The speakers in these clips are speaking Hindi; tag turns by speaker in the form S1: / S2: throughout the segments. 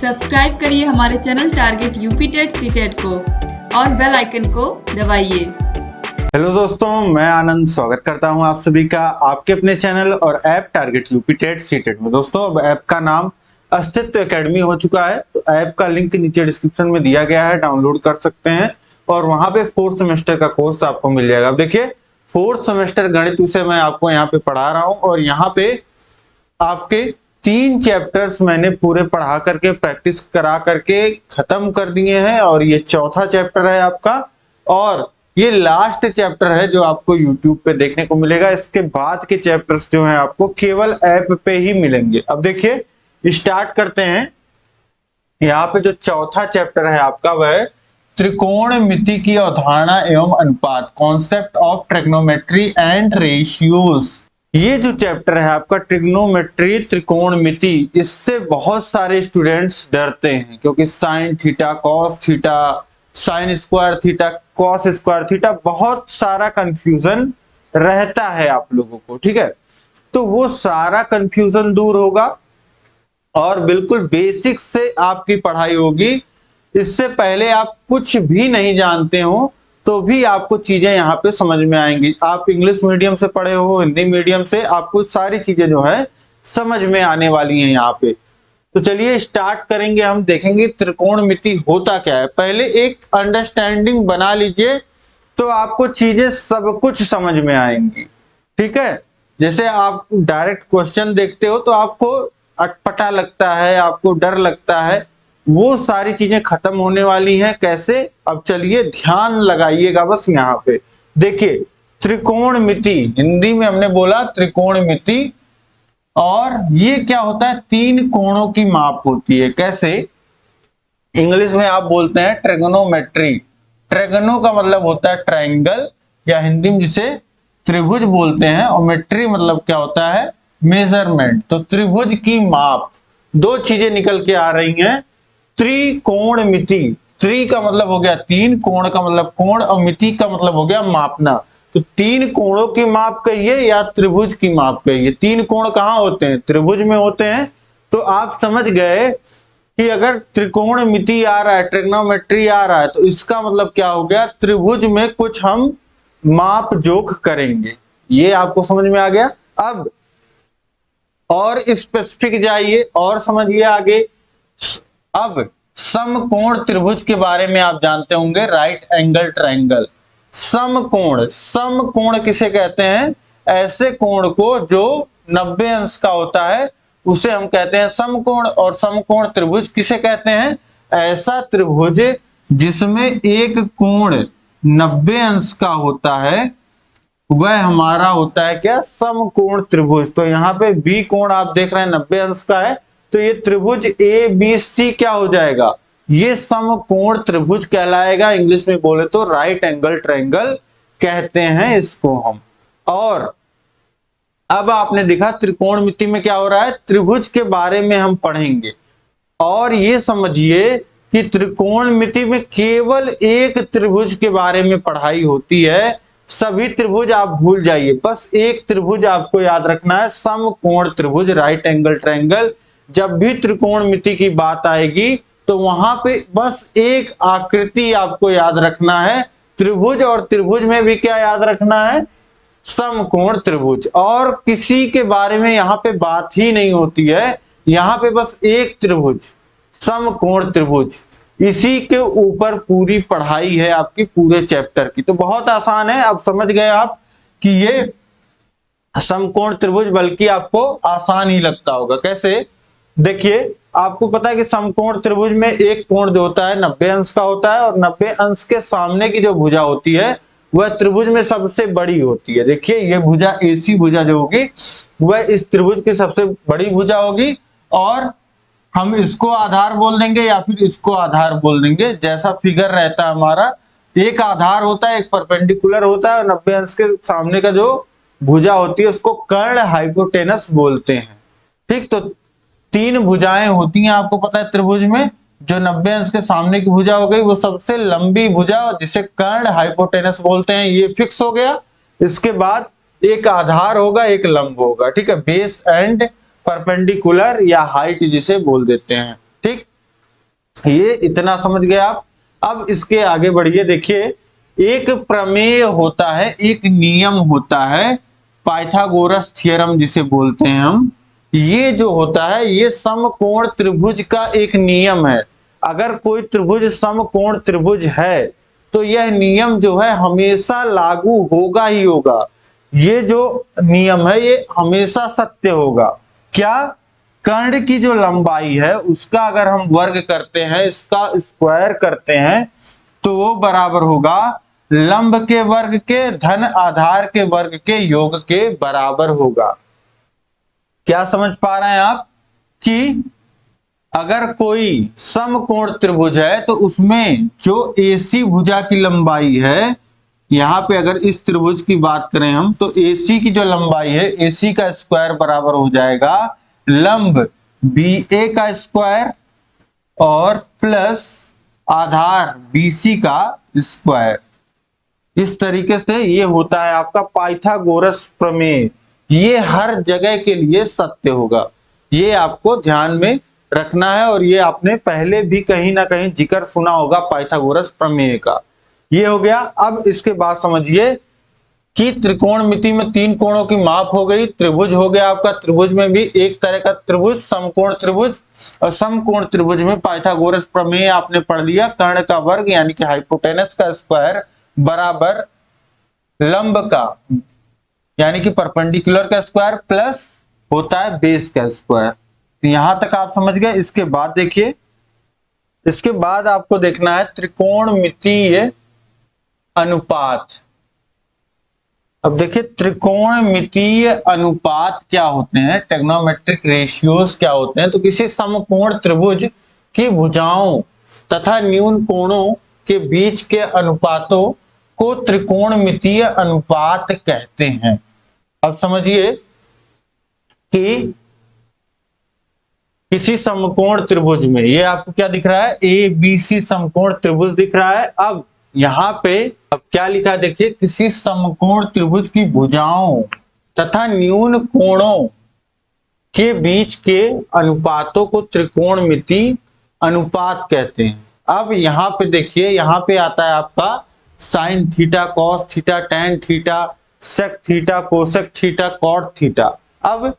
S1: सब्सक्राइब करिए हमारे channel target UP TET CTET को और बेल आइकन को दबाइए।
S2: हेलो दोस्तों, मैं आनंद स्वागत करता हूं आप सभी का आपके अपने चैनल और app target UP TET CTET में। दोस्तों, अब ऐप का नाम अस्तित्व एकेडमी हो चुका है, तो ऐप का लिंक नीचे डिस्क्रिप्शन में दिया गया है, डाउनलोड कर सकते हैं और वहां पे 4th सेमेस्टर का कोर्स आपको मिल जाएगा। अब देखिए, 4th सेमेस्टर गणित विषय मैं आपको यहाँ पे पढ़ा रहा हूँ और यहाँ पे आपके 3 चैप्टर्स मैंने पूरे पढ़ा करके प्रैक्टिस करा करके खत्म कर दिए हैं और ये 4था चैप्टर है आपका और ये लास्ट चैप्टर है जो आपको YouTube पे देखने को मिलेगा। इसके बाद के चैप्टर्स जो हैं आपको केवल ऐप पे ही मिलेंगे। अब देखिए, स्टार्ट करते हैं। यहाँ पे जो 4था चैप्टर है आपका वह त्रिकोणमिति की अवधारणा एवं अनुपात, concept of trigonometry and ratios. ये जो चैप्टर है आपका ट्रिग्नोमेट्री, त्रिकोणमिति, इससे बहुत सारे स्टूडेंट्स डरते हैं क्योंकि sign theta, cos theta, sine square theta, cos square theta, बहुत सारा कंफ्यूजन रहता है आप लोगों को। ठीक है, तो वो सारा कंफ्यूजन दूर होगा और बिल्कुल बेसिक से आपकी पढ़ाई होगी। इससे पहले आप कुछ भी नहीं जानते हो तो भी आपको चीजें यहाँ पे समझ में आएंगी। आप इंग्लिश मीडियम से पढ़े हो, हिंदी मीडियम से, आपको सारी चीजें जो है समझ में आने वाली हैं यहाँ पे। तो चलिए स्टार्ट करेंगे। हम देखेंगे त्रिकोणमिति होता क्या है। पहले एक अंडरस्टैंडिंग बना लीजिए तो आपको चीजें सब कुछ समझ में आएंगी। ठीक है, जैसे आप डायरेक्ट क्वेश्चन देखते हो तो आपको अटपटा लगता है, आपको डर लगता है, वो सारी चीजें खत्म होने वाली हैं। कैसे? अब चलिए ध्यान लगाइएगा बस यहाँ पे। देखिए, त्रिकोणमिति, हिंदी में हमने बोला त्रिकोणमिति, और ये क्या होता है? 3 कोणों की माप होती है। कैसे? इंग्लिश में आप बोलते हैं ट्रिग्नोमेट्री। ट्रिग्नो का मतलब होता है ट्रायंगल, या हिंदी में जिसे त्रिभुज बोलते हैं, और मेट्री मतलब क्या होता है? मेजरमेंट। तो त्रिभुज की माप, 2 चीजें निकल के आ रही हैं। त्रिकोणमिति, त्रि का मतलब हो गया 3, कोण का मतलब कोण, और मिति का मतलब हो गया मापना। तो 3 कोणों की माप कहिए या त्रिभुज की माप कहिए। 3 कोण कहाँ होते हैं? त्रिभुज में होते हैं। तो आप समझ गए कि अगर त्रिकोणमिति आ रहा है, ट्रिग्नोमेट्री आ रहा है, तो इसका मतलब क्या हो गया? त्रिभुज में कुछ हम माप जोख करेंगे। ये आपको समझ में आ गया। अब और स्पेसिफिक जाइए और समझिए आगे। अब समकोण त्रिभुज के बारे में आप जानते होंगे, राइट एंगल ट्रायंगल। समकोण, समकोण किसे कहते हैं? ऐसे कोण को जो 90 अंश का होता है उसे हम कहते हैं समकोण। और समकोण त्रिभुज किसे कहते हैं? ऐसा त्रिभुज जिसमें एक कोण 90 अंश का होता है वह हमारा होता है क्या? समकोण त्रिभुज। तो यहाँ पे बी कोण आप देख रहे हैं 90 अंश का है, तो ये त्रिभुज ए बी सी क्या हो जाएगा? ये समकोण त्रिभुज कहलाएगा। इंग्लिश में बोले तो राइट एंगल ट्रायंगल कहते हैं इसको हम। और अब आपने देखा त्रिकोणमिति में क्या हो रहा है, त्रिभुज के बारे में हम पढ़ेंगे। और ये समझिए कि त्रिकोणमिति में केवल एक त्रिभुज के बारे में पढ़ाई होती है। सभी त्रिभुज आप भूल जाइए, बस एक त्रिभुज आपको याद रखना है, समकोण त्रिभुज, राइट एंगल ट्रायंगल। जब भी त्रिकोणमिति की बात आएगी तो वहां पे बस एक आकृति आपको याद रखना है, त्रिभुज। और त्रिभुज में भी क्या याद रखना है? समकोण त्रिभुज। और किसी के बारे में यहाँ पे बात ही नहीं होती है, यहाँ पे बस एक त्रिभुज, समकोण त्रिभुज। इसी के ऊपर पूरी पढ़ाई है आपकी पूरे चैप्टर की। तो बहुत आसान है, अब समझ गए आप कि ये समकोण त्रिभुज, बल्कि आपको आसान ही लगता होगा। कैसे? देखिए, आपको पता है कि समकोण त्रिभुज में एक कोण जो होता है 90 अंश का होता है, और 90 अंश के सामने की जो भुजा होती है वह त्रिभुज में सबसे बड़ी होती है। देखिए, ये भुजा AC भुजा जो होगी वह इस त्रिभुज की सबसे बड़ी भुजा होगी, और हम इसको आधार बोल देंगे या फिर इसको आधार बोल देंगे, जैसा फिगर रहता है हमारा। एक आधार होता है, एक परपेंडिकुलर होता है, और 90 अंश के सामने का जो भुजा होती है उसको कर्ण हाइपोटेनस बोलते हैं। ठीक, तो 3 भुजाएं होती हैं आपको पता है त्रिभुज में। जो 90 अंश के सामने की भुजा हो गई वो सबसे लंबी भुजा, जिसे कर्ण हाइपोटेनस बोलते हैं, ये फिक्स हो गया। इसके बाद एक आधार होगा, एक लंब होगा। ठीक है, बेस एंड परपेंडिकुलर या हाइट जिसे बोल देते हैं। ठीक, ये इतना समझ गए आप। अब इसके आगे बढ़िए, देखिए एक प्रमेय होता है, एक नियम होता है, पाइथागोरस थ्योरम जिसे बोलते हैं हम। ये जो होता है ये समकोण त्रिभुज का एक नियम है। अगर कोई त्रिभुज समकोण त्रिभुज है तो यह नियम जो है हमेशा लागू होगा ही होगा। ये जो नियम है ये हमेशा सत्य होगा। क्या? कर्ण की जो लंबाई है उसका अगर हम वर्ग करते हैं, इसका स्क्वायर करते हैं, तो वो बराबर होगा लंब के वर्ग के धन आधार के वर्ग के योग के बराबर होगा। क्या समझ पा रहे हैं आप कि अगर कोई समकोण त्रिभुज है तो उसमें जो AC भुजा की लंबाई है, यहां पे अगर इस त्रिभुज की बात करें हम, तो AC की जो लंबाई है AC का स्क्वायर बराबर हो जाएगा लंब BA का स्क्वायर और प्लस आधार BC का स्क्वायर। इस तरीके से ये होता है आपका पाइथागोरस प्रमेय। ये हर जगह के लिए सत्य होगा, ये आपको ध्यान में रखना है। और ये आपने पहले भी कहीं ना कहीं जिक्र सुना होगा पाइथागोरस प्रमेय का। ये हो गया। अब इसके बाद समझिए कि त्रिकोणमिति में 3 कोणों की माप हो गई। त्रिभुज हो गया आपका, त्रिभुज में भी एक तरह का त्रिभुज समकोण त्रिभुज, और समकोण त्रिभुज में पाइथागोरस प्रमेय आपने पढ़ लिया। कर्ण का वर्ग यानी कि हाइपोटेनस का स्क्वायर बराबर लंब का यानी कि परपेंडिकुलर का स्क्वायर प्लस होता है बेस का स्क्वायर। यहां तक आप समझ गए। इसके बाद देखिए, इसके बाद आपको देखना है त्रिकोणमितीय अनुपात। अब देखिए त्रिकोणमितीय अनुपात क्या होते हैं, ट्रिग्नोमेट्रिक रेशियोज क्या होते हैं। तो किसी समकोण त्रिभुज की भुजाओं तथा न्यून कोणों के बीच के अनुपातों को त्रिकोणमितीय अनुपात कहते हैं। अब समझिए कि किसी समकोण त्रिभुज में, ये आपको क्या दिख रहा है, ABC समकोण त्रिभुज दिख रहा है। अब यहां पे अब क्या लिखा है देखिए, किसी समकोण त्रिभुज की भुजाओं तथा न्यून कोणों के बीच के अनुपातों को त्रिकोणमितीय अनुपात कहते हैं। अब यहां पे देखिए, यहां पे आता है आपका sine theta, cos theta, tan theta, sec theta, cosec theta, cot theta. अब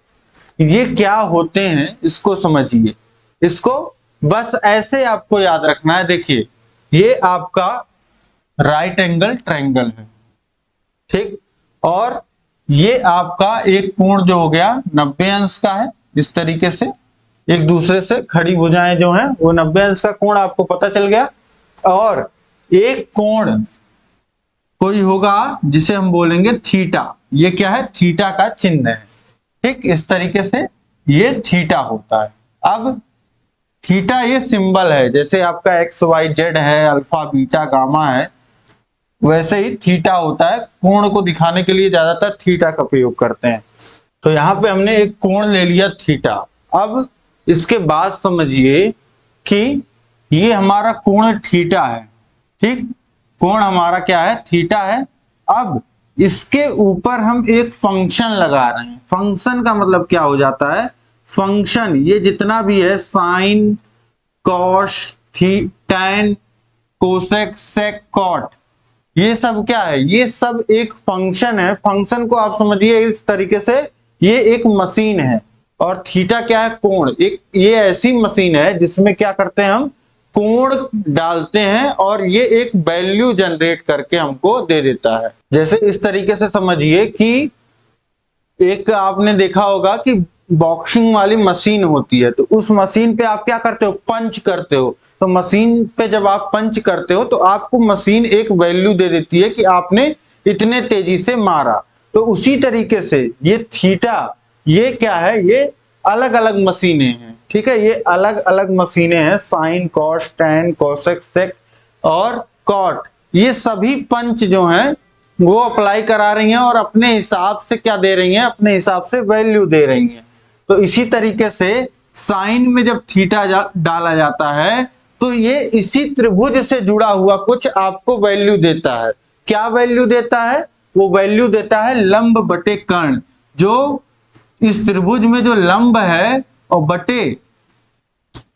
S2: ये क्या होते हैं इसको समझिए। इसको बस ऐसे आपको याद रखना है। देखिए ये आपका राइट एंगल ट्रायंगल है, ठीक, और ये आपका एक कोण जो हो गया 90 अंश का है। इस तरीके से एक दूसरे से खड़ी भुजाएं जो हैं वो 90 अंश का कोण आपको पता चल गया। और एक कोण कोई होगा जिसे हम बोलेंगे थीटा। ये क्या है, थीटा का चिन्ह है, ठीक। इस तरीके से ये थीटा होता है। अब थीटा ये सिंबल है, जैसे आपका XYZ है, अल्फा बीटा गामा है, वैसे ही थीटा होता है। कोण को दिखाने के लिए ज्यादातर थीटा का प्रयोग करते हैं। तो यहां पे हमने एक कोण ले लिया थीटा। अब इसके बाद समझिए कि ये हमारा कोण थीटा है, ठीक, कोण हमारा क्या है, थीटा है। अब इसके ऊपर हम एक फंक्शन लगा रहे हैं। फंक्शन का मतलब क्या हो जाता है, फंक्शन ये जितना भी है, साइन, कॉस, टैन, कोसेक, सेक, कॉट, ये सब क्या है, ये सब एक फंक्शन है। फंक्शन को आप समझिए इस तरीके से, ये एक मशीन है। और थीटा क्या है, कोण। एक ये ऐसी मशीन है जिसमें क्या करते हैं हम, कोण डालते हैं और ये एक वैल्यू जनरेट करके हमको दे देता है। जैसे इस तरीके से समझिए कि एक आपने देखा होगा कि बॉक्सिंग वाली मशीन होती है, तो उस मशीन पे आप क्या करते हो, पंच करते हो। तो मशीन पे जब आप पंच करते हो तो आपको मशीन एक वैल्यू दे देती है कि आपने इतने तेजी से मारा। तो उसी तरीके से ये थीटा, ये क्या है, ये अलग अलग मशीनें हैं, ठीक है। ये अलग अलग मशीनें हैं, साइन, कॉस, टैन, कोसेक, सेक और कॉट। ये सभी पंच जो हैं वो अप्लाई करा रही हैं और अपने हिसाब से क्या दे रही हैं, अपने हिसाब से वैल्यू दे रही हैं। तो इसी तरीके से साइन में जब थीटा डाला जाता है तो ये इसी त्रिभुज से जुड़ा हुआ कुछ आपको वैल्यू देता है। क्या वैल्यू देता है, वो वैल्यू देता है लंब बटे कर्ण। जो इस त्रिभुज में जो लंब है और बटे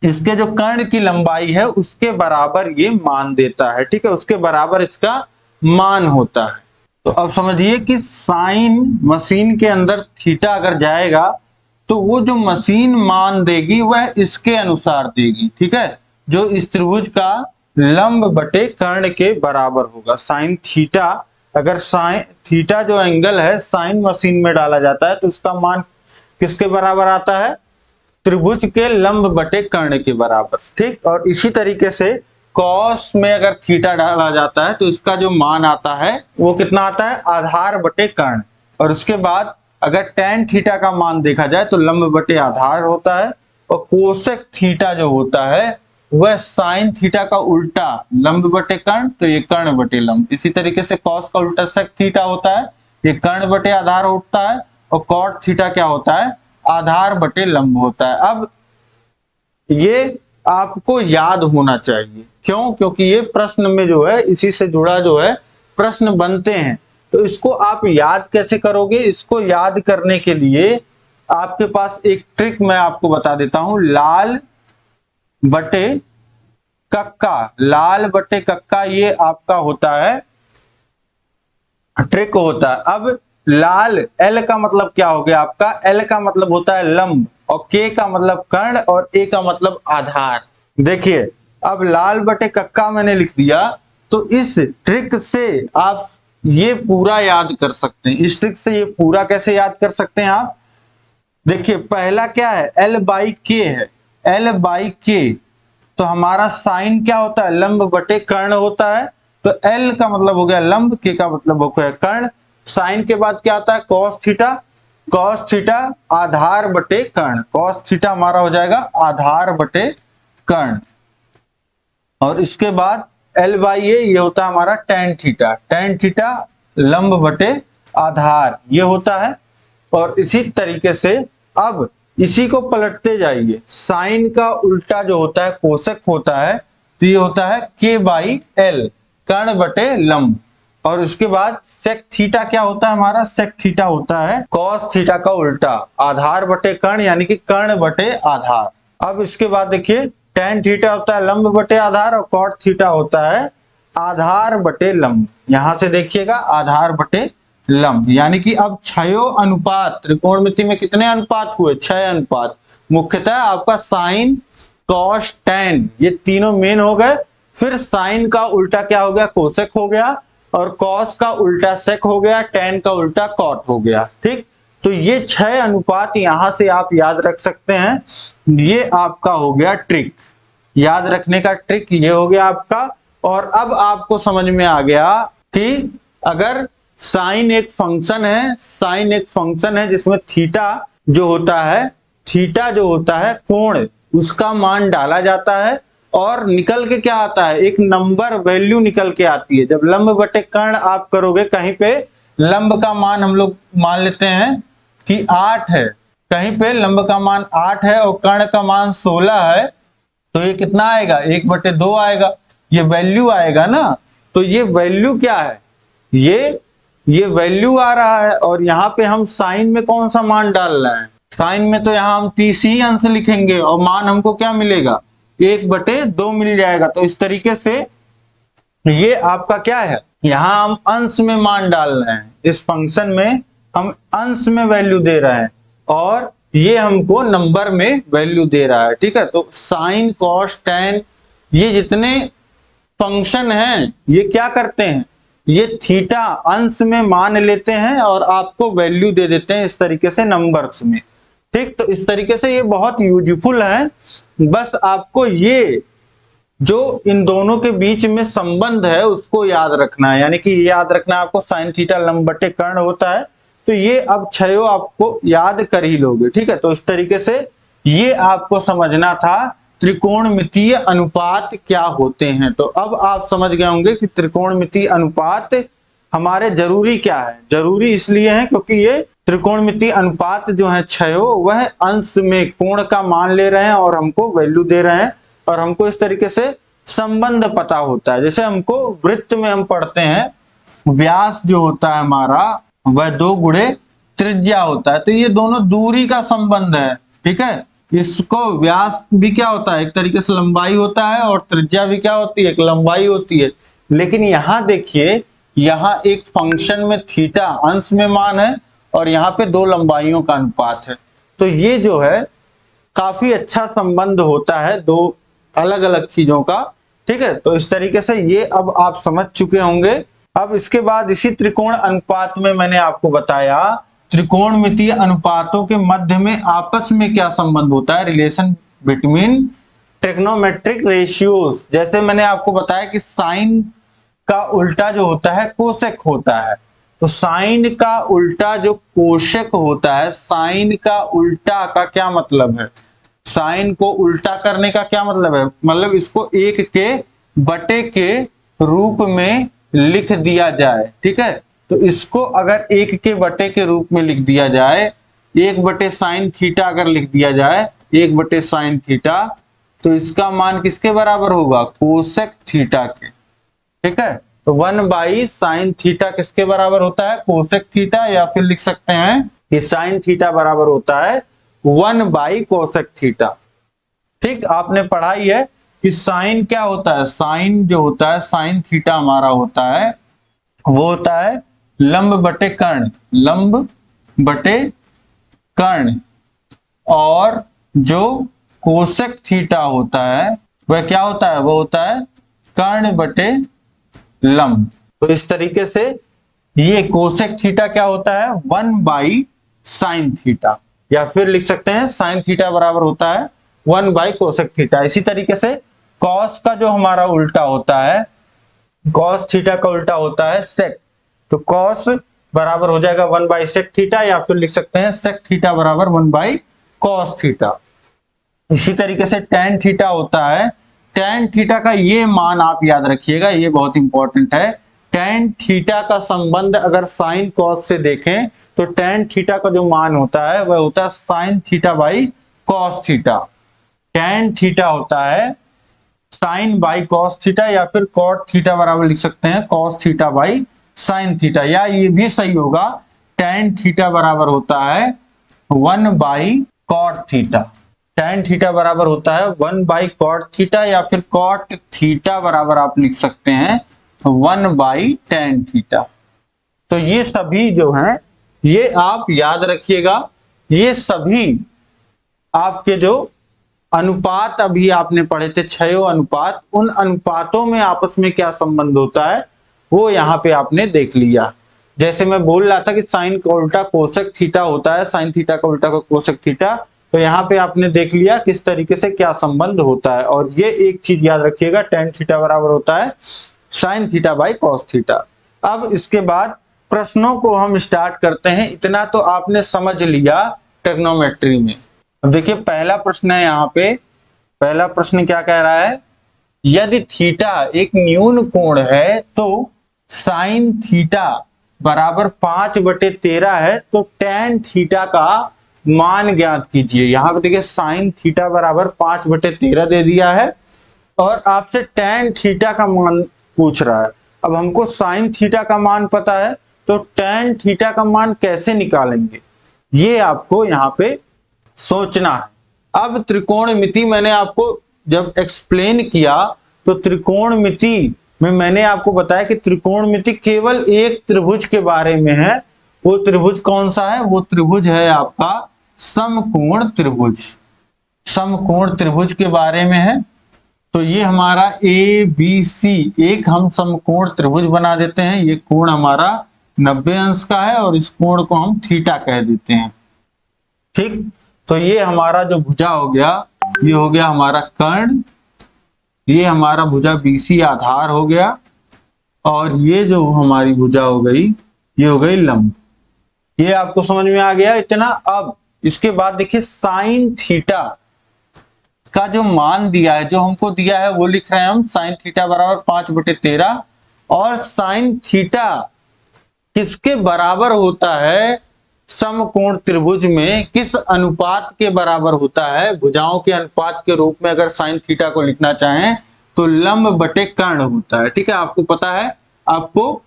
S2: इसके जो कर्ण की लंबाई है उसके बराबर ये मान देता है, ठीक है, उसके बराबर इसका मान होता है। तो अब समझिए कि साइन मशीन के अंदर थीटा अगर जाएगा तो वो जो मशीन मान देगी वह इसके अनुसार देगी, ठीक है, जो इस त्रिभुज का लंब बटे कर्ण के बराबर होगा। साइन थीटा, अगर साइन थीटा जो एंगल है साइन मशीन में डाला जाता है तो उसका मान किसके बराबर आता है, त्रिभुज के लंब बटे कर्ण के बराबर, ठीक। और इसी तरीके से कॉस में अगर थीटा डाला जाता है तो इसका जो मान आता है वो कितना आता है, आधार बटे कर्ण। और उसके बाद अगर टेन थीटा का मान देखा जाए तो लंब बटे आधार होता है, और कोसेक थीटा जो होता है वह साइन थीटा का उल्टा लंब बटे कर्ण, तो ये कर्ण बटे लंब। इसी तरीके से कॉस का उल्टा सेक थीटा होता है, ये कर्ण बटे आधार होता है, और कॉट थीटा क्या होता है, आधार बटे लंब होता है। अब ये आपको याद होना चाहिए, क्यों, क्योंकि ये प्रश्न में जो है इसी से जुड़ा जो है प्रश्न बनते हैं। तो इसको आप याद कैसे करोगे, इसको याद करने के लिए आपके पास एक ट्रिक मैं आपको बता देता हूं। लाल बटे कक्का, लाल बटे कक्का ये आपका होता है ट्रिक होता है। अब लाल एल का मतलब क्या हो गया आपका, एल का मतलब होता है लंब, और के का मतलब कर्ण, और ए का मतलब आधार। देखिए अब लाल बटे कक्का मैंने लिख दिया, तो इस ट्रिक से आप ये पूरा याद कर सकते हैं। इस ट्रिक से ये पूरा कैसे याद कर सकते हैं आप, देखिए पहला क्या है, एल बाई के है, एल बाई के, तो हमारा साइन क्या होता है, लंब बटे कर्ण होता है, तो एल का मतलब हो गया लंब, के का मतलब हो गया कर्ण। साइन के बाद क्या आता है, कॉस थीटा, कॉस थीटा आधार बटे कर्ण, कॉस थीटा हमारा हो जाएगा आधार बटे कर्ण। और इसके बाद एल बाई ये होता है हमारा टेन थीटा, टेन थीटा लंब बटे आधार ये होता है। और इसी तरीके से अब इसी को पलटते जाइए, साइन का उल्टा जो होता है कोसेक होता है, तो ये होता है के बाई एल, कर्ण बटे लंब। और उसके बाद सेक थीटा क्या होता है हमारा, सेक थीटा होता है कॉस थीटा का उल्टा, आधार बटे कर्ण यानी कि कर्ण बटे आधार। अब इसके बाद देखिए टेन थीटा होता है लंब बटे आधार, और कॉट थीटा होता है आधार बटे लंब। यहां से देखिएगा आधार बटे लंब, यानी कि अब छयो अनुपात, त्रिकोणमिति में कितने अनुपात हुए, 6 अनुपात। मुख्यतः आपका साइन कॉस टेन ये तीनों मेन हो गए, फिर साइन का उल्टा क्या हो गया, कोसेक हो गया, और कॉस का उल्टा सेक हो गया, टेन का उल्टा कॉट हो गया, ठीक। तो ये 6 अनुपात यहां से आप याद रख सकते हैं। ये आपका हो गया ट्रिक, याद रखने का ट्रिक ये हो गया आपका। और अब आपको समझ में आ गया कि अगर साइन एक फंक्शन है, साइन एक फंक्शन है जिसमें थीटा जो होता है, थीटा जो होता है कोण, उसका मान डाला जाता है और निकल के क्या आता है, एक नंबर वैल्यू निकल के आती है। जब लंब बटे कर्ण आप करोगे, कहीं पे लंब का मान हम लोग मान लेते हैं कि 8 है, कहीं पे लंब का मान 8 है और कर्ण का मान 16 है, तो ये कितना आएगा, 1/2 आएगा, ये वैल्यू आएगा ना। तो ये वैल्यू क्या है, ये वैल्यू आ रहा है, और यहाँ पे हम साइन में कौन सा मान डाल रहे हैं, साइन में तो यहाँ हम 30 ही अंश लिखेंगे और मान हमको क्या मिलेगा, 1/2 मिल जाएगा। तो इस तरीके से ये आपका क्या है, यहाँ हम अंश में मान डाल रहे हैं, इस फंक्शन में हम अंश में वैल्यू दे रहे हैं और ये हमको नंबर में वैल्यू दे रहा है, ठीक है। तो साइन कॉस टेन ये जितने फंक्शन हैं ये क्या करते हैं, ये थीटा अंश में मान लेते हैं और आपको वैल्यू दे देते हैं इस तरीके से नंबर्स में, ठीक। तो इस तरीके से ये बहुत यूजफुल है। बस आपको ये जो इन दोनों के बीच में संबंध है उसको याद रखना है, यानी कि ये याद रखना है आपको साइन थीटा लंब बटे कर्ण होता है, तो ये अब छयो आपको याद कर ही लोगे, ठीक है। तो इस तरीके से ये आपको समझना था त्रिकोणमितीय अनुपात क्या होते हैं। तो अब आप समझ गए होंगे कि त्रिकोणमितीय अनुपात हमारे जरूरी क्या है, जरूरी इसलिए है क्योंकि ये त्रिकोणमितीय अनुपात जो है छयो वह अंश में कोण का मान ले रहे हैं और हमको वैल्यू दे रहे हैं, और हमको इस तरीके से संबंध पता होता है। जैसे हमको वृत्त में हम पढ़ते हैं व्यास जो होता है हमारा वह 2 गुणे त्रिज्या होता है, तो ये दोनों दूरी का संबंध है, ठीक है। इसको व्यास भी क्या होता है, एक तरीके से लंबाई होता है, और त्रिज्या भी क्या होती है, एक लंबाई होती है। लेकिन यहां देखिए, यहां एक फंक्शन में थीटा अंश में मान है और यहाँ पे दो लंबाइयों का अनुपात है। तो ये जो है काफी अच्छा संबंध होता है दो अलग अलग चीजों का। ठीक है, तो इस तरीके से ये अब आप समझ चुके होंगे। अब इसके बाद इसी त्रिकोण अनुपात में मैंने आपको बताया त्रिकोणमितीय अनुपातों के मध्य में आपस में क्या संबंध होता है, रिलेशन बिटवीन ट्रिग्नोमेट्रिक रेशियोज। जैसे मैंने आपको बताया कि साइन का उल्टा जो होता है कोसेक होता है, तो साइन का उल्टा जो कोशेक होता है, साइन का उल्टा का क्या मतलब है, साइन को उल्टा करने का क्या मतलब है, मतलब इसको एक के बटे के रूप में लिख दिया जाए। ठीक है, तो इसको अगर एक के बटे के रूप में लिख दिया जाए, एक बटे साइन थीटा अगर लिख दिया जाए, एक बटे साइन थीटा, तो इसका मान किसके बराबर होगा, कोसेक थीटा के। ठीक है, तो 1 साइन थीटा किसके बराबर होता है, कोसेक थीटा, या फिर लिख सकते हैं कि साइन थीटा बराबर होता है 1 कोसेक थीटा। ठीक, आपने पढ़ा ही है कि साइन क्या होता है, साइन जो होता है, साइन थीटा हमारा होता है, वो होता है लंब बटे कर्ण, लंब बटे कर्ण, और जो कोसेक थीटा होता है वह क्या होता है, वो होता है कर्ण बटे लंब। तो इस तरीके से ये कोसेक थीटा क्या होता है, 1 साइन थीटा, या फिर लिख सकते हैं साइन थीटा बराबर होता है 1 कोसेक थीटा। इसी तरीके से कॉस का जो हमारा उल्टा होता है, कॉस थीटा का उल्टा होता है सेक, तो कॉस बराबर हो जाएगा 1 सेक थीटा, या फिर लिख सकते हैं सेक थीटा बराबर 1 कॉस थीटा। इसी तरीके से tan थीटा होता है, tan थीटा का ये मान आप याद रखिएगा, ये बहुत इंपॉर्टेंट है। tan थीटा का संबंध अगर साइन कॉस से देखें तो tan थीटा का जो मान होता है वह होता है sine theta by cos theta. tan theta होता है साइन बाई कॉस थीटा, या फिर कॉट थीटा बराबर लिख सकते हैं cos theta by sine theta, या ये भी सही होगा tan थीटा बराबर होता है 1 कॉट थीटा। tan थीटा बराबर होता है 1 कॉट थीटा, या फिर कॉट थीटा बराबर आप लिख सकते हैं 1 tan थीटा। तो ये सभी जो हैं ये आप याद रखिएगा, ये सभी आपके जो अनुपात अभी आपने पढ़े थे 6 अनुपात, उन अनुपातों में आपस में क्या संबंध होता है वो यहाँ पे आपने देख लिया। जैसे मैं बोल रहा था कि साइन का उल्टा कोसेक थीटा होता है, साइन थीटा का उल्टा कोसेक थीटा, तो यहाँ पे आपने देख लिया किस तरीके से क्या संबंध होता है। और ये एक चीज याद रखिएगा, tan थीटा बराबर होता है sine theta by cos theta. अब इसके बाद प्रश्नों को हम स्टार्ट करते हैं। इतना तो आपने समझ लिया ट्रिग्नोमेट्री में। अब देखिए पहला प्रश्न है, यहाँ पे पहला प्रश्न क्या कह रहा है, यदि थीटा एक न्यून कोण है तो साइन थीटा बराबर 5/13 है, तो tan थीटा का मान ज्ञात कीजिए। यहां पे देखिए साइन थीटा बराबर 5/13 दे दिया है और आपसे tan थीटा का मान पूछ रहा है। अब हमको साइन थीटा का मान पता है, तो tan थीटा का मान कैसे निकालेंगे ये आपको यहाँ पे सोचना है। अब त्रिकोणमिति मैंने आपको जब एक्सप्लेन किया तो त्रिकोणमिति में मैंने आपको बताया कि त्रिकोणमिति केवल एक त्रिभुज के बारे में है। वो त्रिभुज कौन सा है, वो त्रिभुज है आपका समकोण त्रिभुज। समकोण त्रिभुज के बारे में है। तो ये हमारा ए बी सी एक हम समकोण त्रिभुज बना देते हैं। ये कोण हमारा 90 अंश का है और इस कोण को हम थीटा कह देते हैं। ठीक, तो ये हमारा जो भुजा हो गया, ये हो गया हमारा कर्ण, ये हमारा भुजा बीसी आधार हो गया, और ये जो हमारी भुजा हो गई ये हो गई लंब। ये आपको समझ में आ गया इतना। अब इसके बाद देखिए साइन थीटा का जो मान दिया है, जो हमको दिया है वो लिख रहे हैं हम, साइन थीटा बराबर 5/13, और साइन थीटा किसके बराबर होता है, समकोण त्रिभुज में किस अनुपात के बराबर होता है। भुजाओं के अनुपात के रूप में अगर साइन थीटा को लिखना चाहें तो लंब बटे कर्ण होता है। ठीक है, आपको पता है। आपको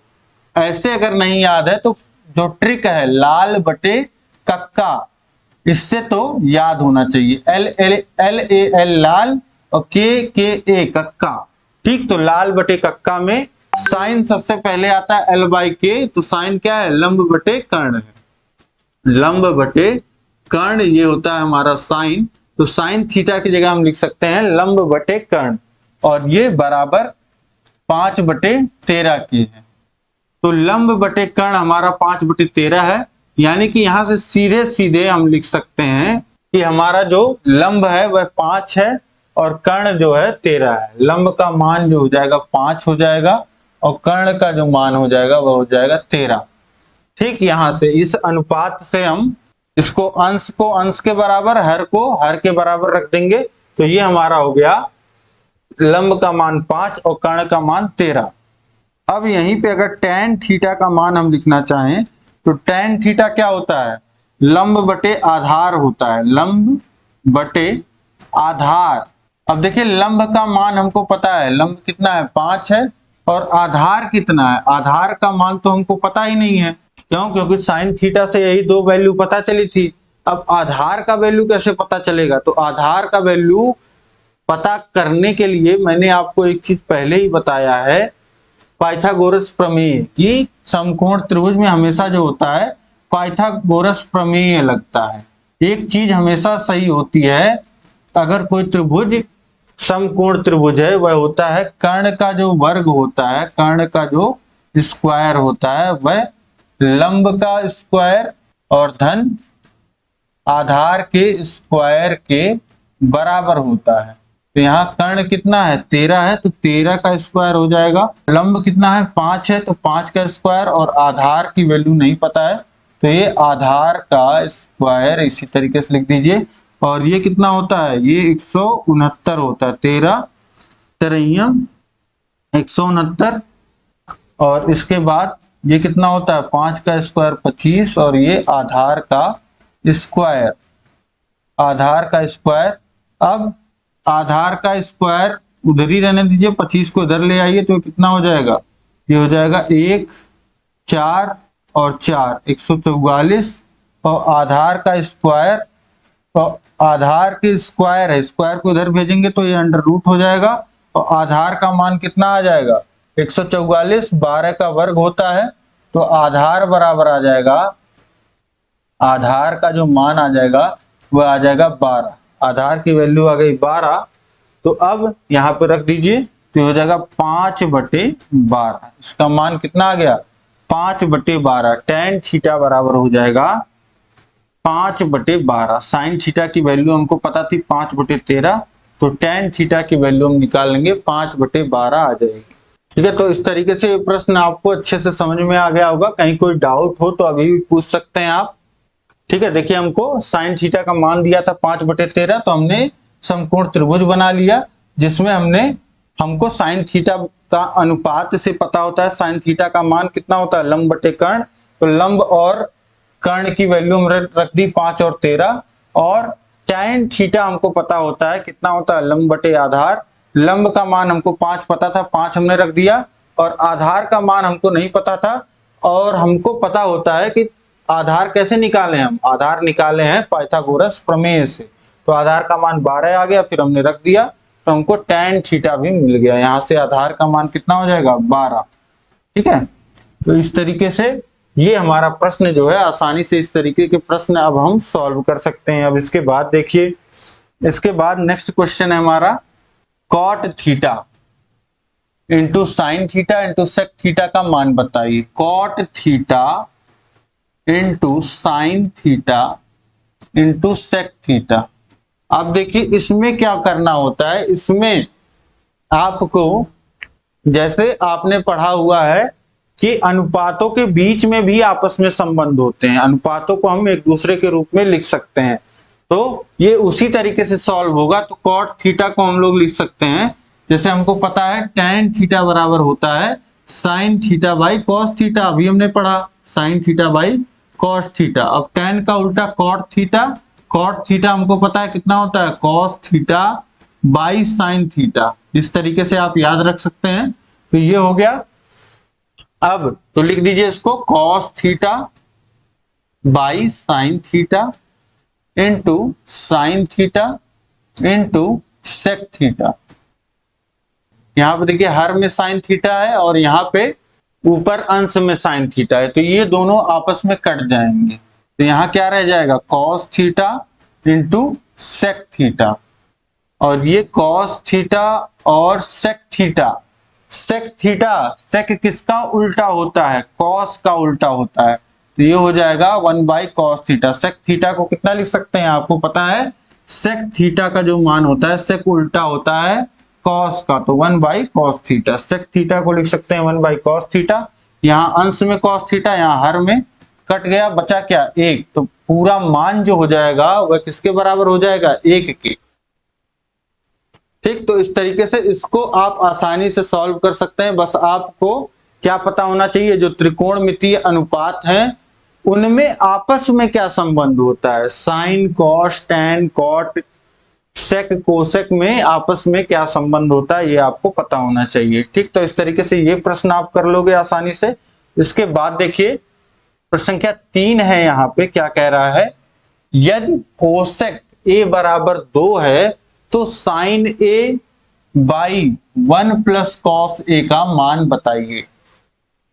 S2: ऐसे अगर नहीं याद है तो जो ट्रिक है लाल बटे कक्का, इससे तो याद होना चाहिए, L L L A L लाल और के ए कक्का। ठीक, तो लाल बटे कक्का में साइन सबसे पहले आता है एल बाई के, तो साइन क्या है, लंब बटे कर्ण है। लंब बटे कर्ण ये होता है हमारा साइन, तो साइन थीटा की जगह हम लिख सकते हैं लंब बटे कर्ण, और ये बराबर 5/13 के है। तो लंब बटे कर्ण हमारा 5/13 है, यानी कि यहां से सीधे सीधे हम लिख सकते हैं कि हमारा जो लंब है वह 5 है और कर्ण जो है 13 है। लंब का मान जो हो जाएगा 5 हो जाएगा और कर्ण का जो मान हो जाएगा वह हो जाएगा 13। ठीक, यहां से इस अनुपात से हम इसको अंश को अंश के बराबर, हर को हर के बराबर रख देंगे, तो ये हमारा हो गया लंब का मान 5 और कर्ण का मान 13। अब यहीं पे अगर tan थीटा का मान हम लिखना चाहें तो tan थीटा क्या होता है, लंब बटे आधार होता है, लंब बटे आधार। अब देखिए लंब का मान हमको पता है, लंब कितना है 5 है, और आधार कितना है, आधार का मान तो हमको पता ही नहीं है। क्यों, क्योंकि साइन थीटा से यही दो वैल्यू पता चली थी। अब आधार का वैल्यू कैसे पता चलेगा, तो आधार का वैल्यू पता करने के लिए मैंने आपको एक चीज पहले ही बताया है, पाइथागोरस प्रमेय की समकोण त्रिभुज में हमेशा जो होता है पाइथागोरस प्रमेय लगता है। एक चीज हमेशा सही होती है, अगर कोई त्रिभुज समकोण त्रिभुज है वह होता है कर्ण का जो वर्ग होता है, कर्ण का जो स्क्वायर होता है वह लंब का स्क्वायर और धन आधार के स्क्वायर के बराबर होता है। तो यहाँ कर्ण कितना है 13 है, तो 13 का स्क्वायर हो जाएगा। लंब कितना है 5 है, तो 5 का स्क्वायर, और आधार की वैल्यू नहीं पता है तो ये आधार का स्क्वायर इसी तरीके से लिख दीजिए। और ये कितना होता है, ये 169 होता है, 13 13 169, और इसके बाद ये कितना होता है 5 का स्क्वायर 25, और ये आधार का स्क्वायर, आधार का स्क्वायर। अब आधार का स्क्वायर उधर ही रहने दीजिए, 25 को इधर ले आइए तो कितना हो जाएगा, ये हो जाएगा 1 4 और 4 144, और आधार का स्क्वायर, तो आधार के स्क्वायर है, स्क्वायर को इधर भेजेंगे तो ये अंडर रूट हो जाएगा, और आधार का मान कितना आ जाएगा 144, 12 का वर्ग होता है, तो आधार बराबर आ जाएगा, आधार का जो मान आ जाएगा वह आ जाएगा 12। आधार की वैल्यू आ गई 12, तो अब यहाँ पे रख दीजिए तो हो जाएगा 5/12। इसका मान कितना आ गया 5/12। tan थीटा बराबर हो जाएगा 5/12। साइन थीटा की वैल्यू हमको पता थी 5/13, तो tan थीटा की वैल्यू हम निकाल लेंगे 5/12 आ जाएगी। ठीक है, तो इस तरीके से ये प्रश्न आपको अच्छे से समझ में आ गया होगा। कहीं कोई डाउट हो तो अभी भी पूछ सकते हैं आप। ठीक है, देखिए हमको साइन थीटा का मान दिया था 5/13, तो हमने समकोण त्रिभुज बना लिया जिसमें हमको साइन थीटा का अनुपात से पता होता है साइन थीटा का मान कितना होता है लंब बटे कर्ण। तो लंब और कर्ण की वैल्यू हम रख दी 5 और 13, और tan थीटा हमको पता होता है कितना होता है लंब बटे आधार। लंब का मान हमको 5 पता था, 5 हमने रख दिया, और आधार का मान हमको नहीं पता था, और हमको पता होता है कि आधार कैसे निकाले, हम आधार निकाले हैं पाइथागोरस प्रमेय से। तो आधार का मान 12 आ गया, फिर हमने रख दिया तो हमको tan थीटा भी मिल गया। यहां से आधार का मान कितना हो जाएगा 12। ठीक है, तो इस तरीके से ये हमारा प्रश्न जो है आसानी से इस तरीके के प्रश्न अब हम सॉल्व कर सकते हैं। अब इसके बाद देखिए, इसके बाद नेक्स्ट क्वेश्चन है हमारा cot theta into sine theta into sec theta का मान बताइए। Cot theta into sine theta into sec theta. अब देखिए इसमें क्या करना होता है, इसमें आपको जैसे आपने पढ़ा हुआ है कि अनुपातों के बीच में भी आपस में संबंध होते हैं, अनुपातों को हम एक दूसरे के रूप में लिख सकते हैं, तो ये उसी तरीके से सॉल्व होगा। तो कॉट थीटा को हम लोग लिख सकते हैं, जैसे हमको पता है tan थीटा बराबर होता है sine theta by cos theta, अभी हमने पढ़ा sine theta by cos theta. अब tan का उल्टा कॉट थीटा, कॉट थीटा हमको पता है कितना होता है cos theta by sine theta. इस तरीके से आप याद रख सकते हैं। तो ये हो गया। अब तो लिख दीजिए इसको cos theta by sine theta into sine theta into sec theta. यहाँ पे देखिए हर में साइन थीटा है और यहाँ पे ऊपर अंश में साइन थीटा है, तो ये दोनों आपस में कट जाएंगे। तो यहाँ क्या रह जाएगा, cos theta into sec theta, और ये कॉस थीटा और सेक थीटा। सेक थीटा, सेक किसका उल्टा होता है, कॉस का उल्टा होता है, तो ये हो जाएगा 1/cos थीटा। सेक थीटा को कितना लिख सकते हैं, आपको पता है सेक थीटा का जो मान होता है, सेक उल्टा होता है कॉस का, तो 1/cos थीटा। सेक थीटा को लिख सकते हैं 1/cos थीटा। यहाँ अंश में cos थीटा, यहाँ हर में कट गया, बचा क्या, एक, तो पूरा मान जो हो जाएगा वह किसके बराबर हो जाएगा, एक के। ठीक, तो इस तरीके से इसको आप आसानी से सॉल्व कर सकते हैं। बस आपको क्या पता होना चाहिए, जो त्रिकोणमितीय अनुपात हैं उनमें आपस में क्या संबंध होता है, sine cos tan cot sec cosec में आपस में क्या संबंध होता है, ये आपको पता होना चाहिए। ठीक, तो इस तरीके से ये प्रश्न आप कर लोगे आसानी से। इसके बाद देखिए प्रश्न संख्या 3 है, यहाँ पे क्या कह रहा है, यदि कोसेक ए बराबर 2 है तो साइन ए बाई 1+cos ए का मान बताइए।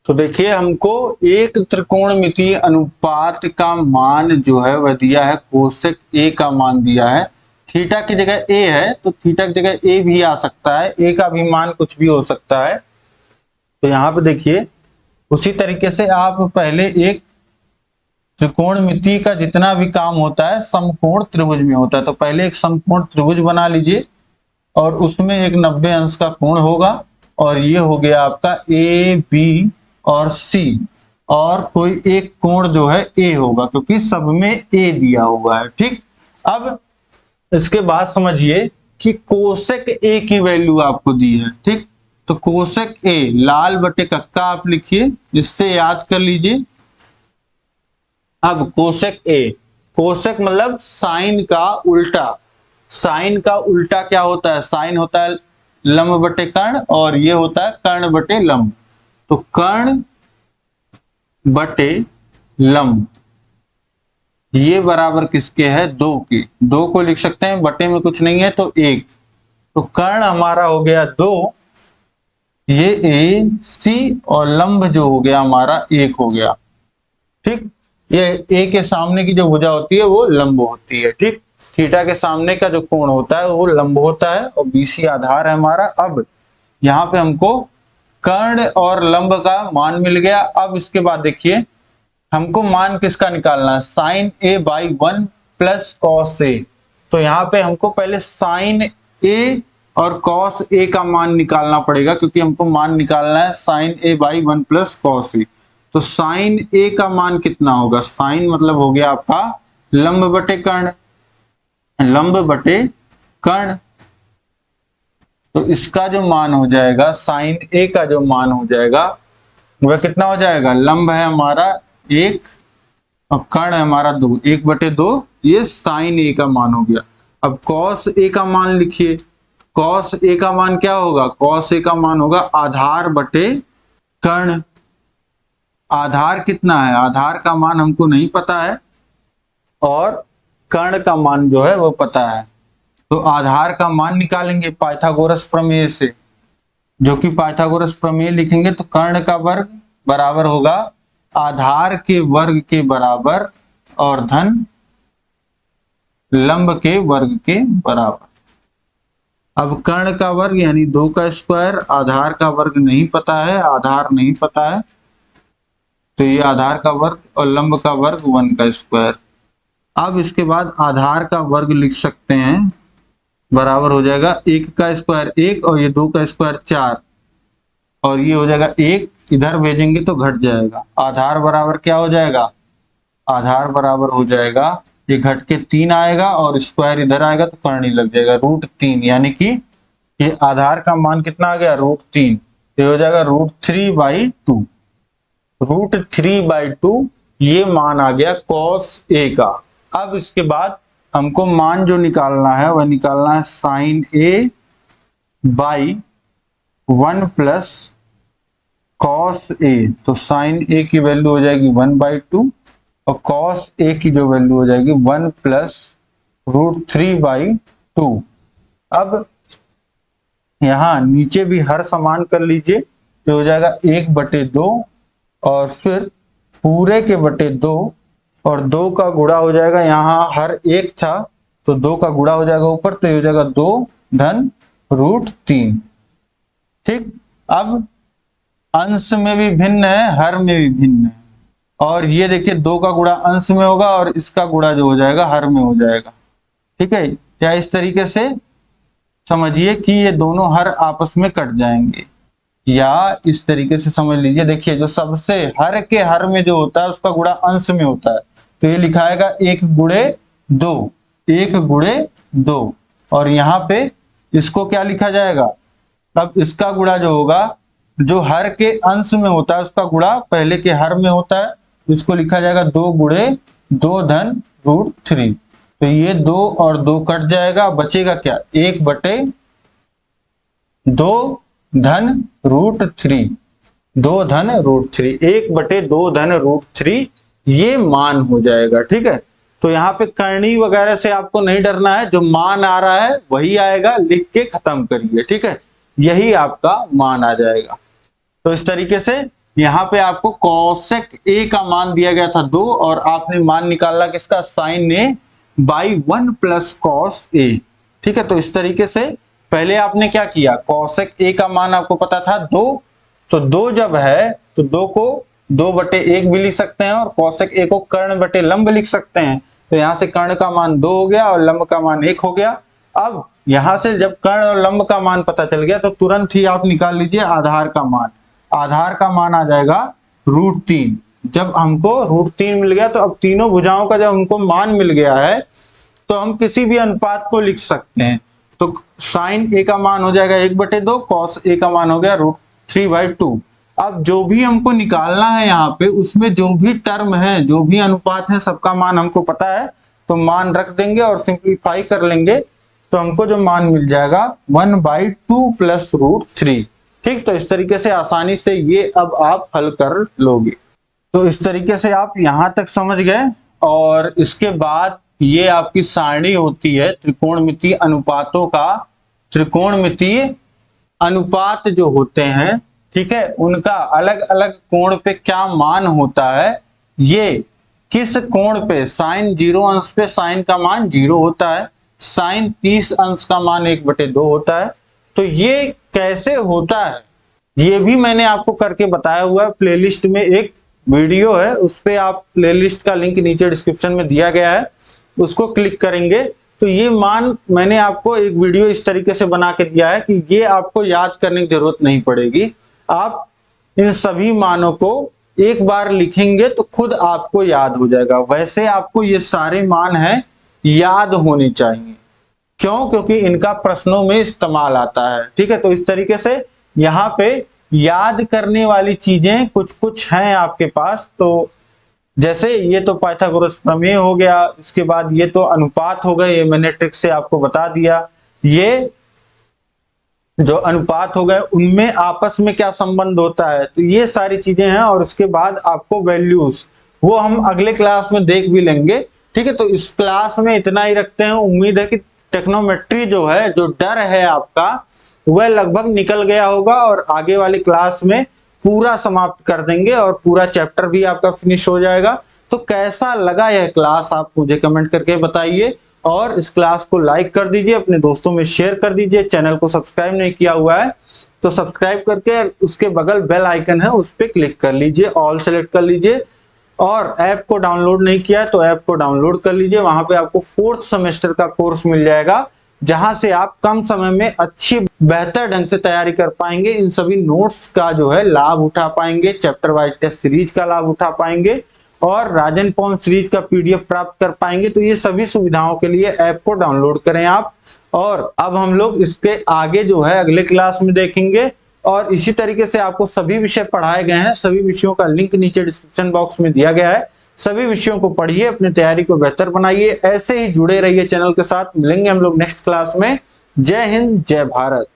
S2: तो देखिए हमको एक त्रिकोणमितीय अनुपात का मान जो है वह दिया है, कोसेक ए का मान दिया है, थीटा की जगह ए है तो थीटा की जगह ए भी आ सकता है, ए का भी मान कुछ भी हो सकता है। तो यहाँ पे देखिए उसी तरीके से आप पहले एक त्रिकोणमिति का जितना भी काम होता है समकोण त्रिभुज में होता है, तो पहले एक समकोण त्रिभुज बना लीजिए और उसमें एक 90 अंश का कोण होगा, और ये हो गया आपका ए बी और सी, और कोई एक कोण जो है ए होगा क्योंकि सब में ए दिया हुआ है। ठीक, अब इसके बाद समझिए कि कोसेक ए की वैल्यू आपको दी है। ठीक, तो कोसेक ए लाल बटे कक्का आप लिखिए, इससे याद कर लीजिए। अब कोसेक ए, कोसेक मतलब साइन का उल्टा, साइन का उल्टा क्या होता है, साइन होता है लंब बटे कर्ण और ये होता है कर्ण बटे लंब, तो कर्ण बटे लंब ये बराबर किसके है, 2 के। 2 को लिख सकते हैं, बटे में कुछ नहीं है तो 1, तो कर्ण हमारा हो गया 2, ये ए सी और लंब जो हो गया हमारा 1 हो गया। ठीक, ये ए के सामने की जो भुजा होती है वो लंब होती है। ठीक, थीटा के सामने का जो कोण होता है वो लंब होता है और बीसी आधार है हमारा। अब यहाँ पे हमको कर्ण और लंब का मान मिल गया। अब इसके बाद देखिए हमको मान किसका निकालना है, साइन ए बाई 1+cos ए। तो यहाँ पे हमको पहले साइन ए और कॉस ए का मान निकालना पड़ेगा क्योंकि हमको मान निकालना है साइन ए बाई 1+cos ए। तो साइन ए का मान कितना होगा, साइन मतलब हो गया आपका लंब बटे कर्ण, लंब बटे कर्ण, तो इसका जो मान हो जाएगा, साइन ए का जो मान हो जाएगा वह कितना हो जाएगा, लंब है हमारा 1 और कर्ण है हमारा 2, 1/2, ये साइन ए का मान हो गया। अब कॉस ए का मान लिखिए, कॉस ए का मान क्या होगा, कॉस ए का मान होगा आधार बटे कर्ण। आधार कितना है, आधार का मान हमको नहीं पता है और कर्ण का मान जो है वो पता है, तो आधार का मान निकालेंगे पाइथागोरस प्रमेय से, जो कि पाइथागोरस प्रमेय लिखेंगे तो कर्ण का वर्ग बराबर होगा आधार के वर्ग के बराबर और धन लंब के वर्ग के बराबर। अब कर्ण का वर्ग यानी 2 का स्क्वायर, आधार का वर्ग नहीं पता है, आधार नहीं पता है, तो ये आधार का वर्ग और लंब का वर्ग 1 का स्क्वायर। अब इसके बाद आधार का वर्ग लिख सकते हैं, बराबर हो जाएगा 1 का स्क्वायर 1 और ये 2 का स्क्वायर 4, और ये हो जाएगा 1, इधर भेजेंगे तो घट जाएगा। आधार बराबर क्या हो जाएगा, आधार बराबर हो जाएगा, ये घट के 3 आएगा और स्क्वायर इधर आएगा तो कर्ण ही लग जाएगा, √3, यानी कि ये आधार का मान कितना आ गया, √3, ये हो जाएगा √3/2, √3/2 ये मान आ गया कॉस ए का। अब इसके बाद हमको मान जो निकालना है वह निकालना है साइन ए बाई 1+cos ए, तो साइन ए की वैल्यू हो जाएगी 1/2 और कॉस ए की जो वैल्यू हो जाएगी 1 प्लस √3/2। अब यहाँ नीचे भी हर समान कर लीजिए, तो हो जाएगा 1/2 और फिर पूरे के बटे 2 और 2 का गुणा हो जाएगा, यहाँ हर एक था तो 2 का गुणा हो जाएगा ऊपर, तो ये हो जाएगा 2 धन √3। ठीक, अब अंश में भी भिन्न है, हर में भी भिन्न है, और ये देखिए 2 का गुणा अंश में होगा और इसका गुणा जो हो जाएगा हर में हो जाएगा। ठीक है, या इस तरीके से समझिए कि ये दोनों हर आपस में कट जाएंगे, या इस तरीके से समझ लीजिए, देखिए जो सबसे हर के हर में जो होता है उसका गुणा अंश में होता है, तो ये लिखाएगा 1 गुणे 2, 1 गुणे 2, और यहाँ पे इसको क्या लिखा जाएगा, अब इसका गुणा जो होगा जो हर के अंश में होता है उसका गुणा पहले के हर में होता है, इसको लिखा जाएगा 2 गुणे 2 धन √3। तो ये 2 और 2 कट जाएगा, बचेगा क्या, 1/2 धन √3, 2 धन √3, 1/2 धन √3 ये मान हो जाएगा। ठीक है, तो यहाँ पे करनी वगैरह से आपको नहीं डरना है, जो मान आ रहा है वही आएगा, लिख के खत्म करिए। ठीक है, यही आपका मान आ जाएगा। तो इस तरीके से यहाँ पे आपको कॉसेक ए का मान दिया गया था 2 और आपने मान निकाला किसका, sine A by 1 plus cos A. ठीक है, तो इस तरीके से पहले आपने क्या किया, कॉसेक ए का मान आपको पता था 2, तो 2 जब है तो 2 को 2/1 भी लिख सकते हैं और कॉसेक ए को कर्ण बटे लंब लिख सकते हैं। तो यहाँ से कर्ण का मान 2 हो गया और लंब का मान 1 हो गया। अब यहाँ से जब कर्ण और लंब का मान पता चल गया तो तुरंत ही आप निकाल लीजिए आधार का मान। आधार का मान आ जाएगा √3। जब हमको √3 मिल गया तो अब तीनों भुजाओं का जब हमको मान मिल गया है तो हम किसी भी अनुपात को लिख सकते हैं। तो साइन ए का मान हो जाएगा 1/2, कॉस ए का मान हो गया √3/2। अब जो भी हमको निकालना है यहाँ पे उसमें जो भी टर्म है, जो भी अनुपात है, सबका मान हमको पता है, तो मान रख देंगे और सिंप्लीफाई कर लेंगे तो हमको जो मान मिल जाएगा 1/2 प्लस √3। ठीक, तो इस तरीके से आसानी से ये अब आप हल कर लोगे। तो इस तरीके से आप यहां तक समझ गए, और इसके बाद ये आपकी सारणी होती है त्रिकोणमितीय अनुपातों का। त्रिकोणमितीय अनुपात जो होते हैं, ठीक है, उनका अलग अलग कोण पे क्या मान होता है, ये किस कोण पे, साइन 0 अंश पे साइन का मान 0 होता है, साइन 30 अंश का मान 1/2 होता है। तो ये कैसे होता है ये भी मैंने आपको करके बताया हुआ है। प्लेलिस्ट में एक वीडियो है, उस पे आप प्लेलिस्ट का लिंक नीचे डिस्क्रिप्शन में दिया गया है, उसको क्लिक करेंगे तो ये मान मैंने आपको एक वीडियो इस तरीके से बना के दिया है कि ये आपको याद करने की जरूरत नहीं पड़ेगी। आप इन सभी मानों को एक बार लिखेंगे तो खुद आपको याद हो जाएगा। वैसे आपको ये सारे मान हैं याद होने चाहिए, क्यों, क्योंकि इनका प्रश्नों में इस्तेमाल आता है। ठीक है, तो इस तरीके से यहाँ पे याद करने वाली चीजें कुछ कुछ हैं आपके पास। तो जैसे ये तो पाइथागोरस प्रमेय हो गया, इसके बाद ये तो अनुपात हो गए, ये मैंने ट्रिक से आपको बता दिया। ये जो अनुपात हो गए उनमें आपस में क्या संबंध होता है, तो ये सारी चीजें हैं। और उसके बाद आपको वैल्यूज, वो हम अगले क्लास में देख भी लेंगे। ठीक है, तो इस क्लास में इतना ही रखते हैं। उम्मीद है कि टेक्नोमेट्री जो है, जो डर है आपका, वह लगभग निकल गया होगा और आगे वाली क्लास में पूरा समाप्त कर देंगे और पूरा चैप्टर भी आपका फिनिश हो जाएगा। तो कैसा लगा यह क्लास आप मुझे कमेंट करके बताइए, और इस क्लास को लाइक कर दीजिए, अपने दोस्तों में शेयर कर दीजिए। चैनल को सब्सक्राइब नहीं किया हुआ है तो सब्सक्राइब करके उसके बगल बेल आइकन है उस पर क्लिक कर लीजिए, ऑल सेलेक्ट कर लीजिए। और ऐप को डाउनलोड नहीं किया तो ऐप को डाउनलोड कर लीजिए, वहां पे आपको 4th सेमेस्टर का कोर्स मिल जाएगा, जहां से आप कम समय में अच्छी बेहतर ढंग से तैयारी कर पाएंगे। इन सभी नोट्स का जो है लाभ उठा पाएंगे, चैप्टर वाइज टेस्ट सीरीज का लाभ उठा पाएंगे और राजन पॉन सीरीज का पीडीएफ प्राप्त कर पाएंगे। तो ये सभी सुविधाओं के लिए ऐप को डाउनलोड करें आप। और अब हम लोग इसके आगे जो है अगले क्लास में देखेंगे, और इसी तरीके से आपको सभी विषय पढ़ाए गए हैं। सभी विषयों का लिंक नीचे डिस्क्रिप्शन बॉक्स में दिया गया है। सभी विषयों को पढ़िए, अपनी तैयारी को बेहतर बनाइए। ऐसे ही जुड़े रहिए चैनल के साथ। मिलेंगे हम लोग नेक्स्ट क्लास में। जय हिंद, जय भारत।